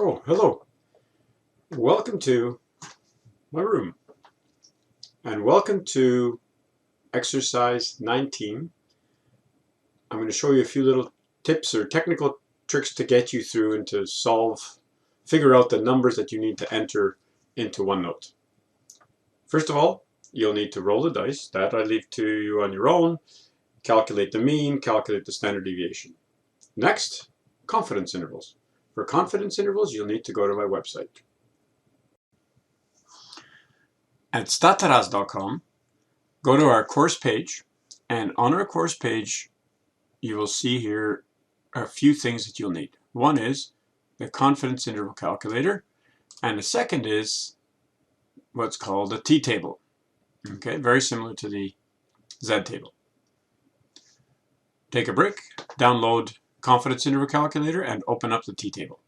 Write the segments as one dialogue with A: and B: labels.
A: Oh, hello. Welcome to my room. And welcome to exercise 19. I'm going to show you a few little tips or technical tricks to get you through and to figure out the numbers that you need to enter into OneNote. First of all, you'll need to roll the dice. That I leave to you on your own. Calculate the mean, calculate the standard deviation. Next, confidence intervals. For confidence intervals, you'll need to go to my website. At stattaraz.com, go to our course page, and on our course page, you will see here a few things that you'll need. One is the confidence interval calculator, and the second is what's called a t-table. Okay, very similar to the z-table. Take a break, download confidence interval calculator, and open up the t-table.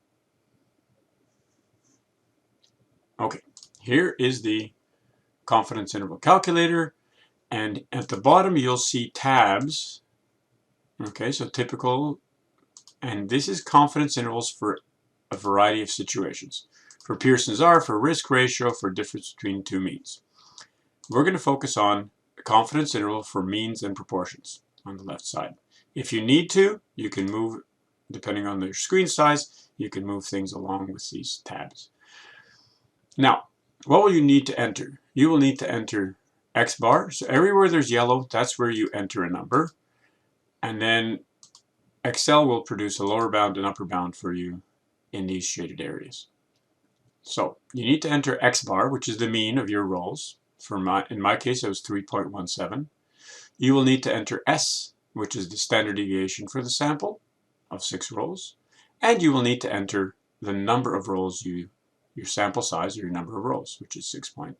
A: Okay, here is the confidence interval calculator, and at the bottom you'll see tabs. Okay, so typical, and this is confidence intervals for a variety of situations. For Pearson's R, for risk ratio, for difference between two means. We're going to focus on the confidence interval for means and proportions on the left side. If you need to, you can move, depending on your screen size, you can move things along with these tabs. Now, what will you need to enter? You will need to enter X bar. So everywhere there's yellow, that's where you enter a number. And then Excel will produce a lower bound and upper bound for you in these shaded areas. So you need to enter X bar, which is the mean of your rows. In my case, it was 3.17. You will need to enter S, which is the standard deviation for the sample of 6 rows. And you will need to enter the number of rows your sample size or your number of rows, which is 6.0.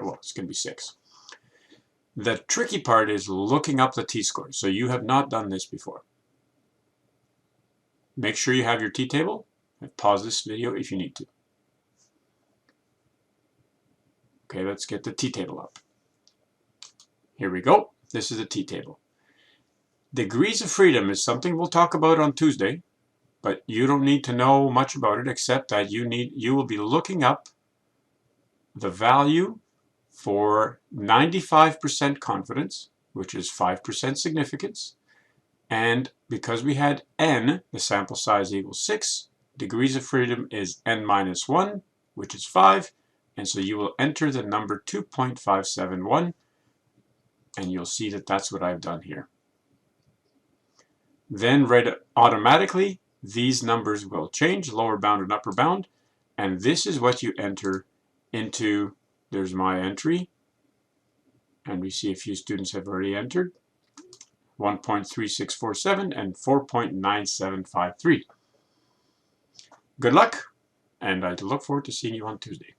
A: Well, it's going to be 6. The tricky part is looking up the t-score. So you have not done this before. Make sure you have your t-table. Pause this video if you need to. Okay, let's get the t-table up. Here we go. This is the t-table. Degrees of freedom is something we'll talk about on Tuesday, but you don't need to know much about it except that you will be looking up the value for 95% confidence, which is 5% significance, and because we had n, the sample size equals 6, degrees of freedom is n minus 1, which is 5, and so you will enter the number 2.571, and you'll see that that's what I've done here. Then automatically, these numbers will change, lower bound and upper bound, and this is what you enter into, there's my entry, and we see a few students have already entered, 1.3647 and 4.9753. Good luck, and I look forward to seeing you on Tuesday.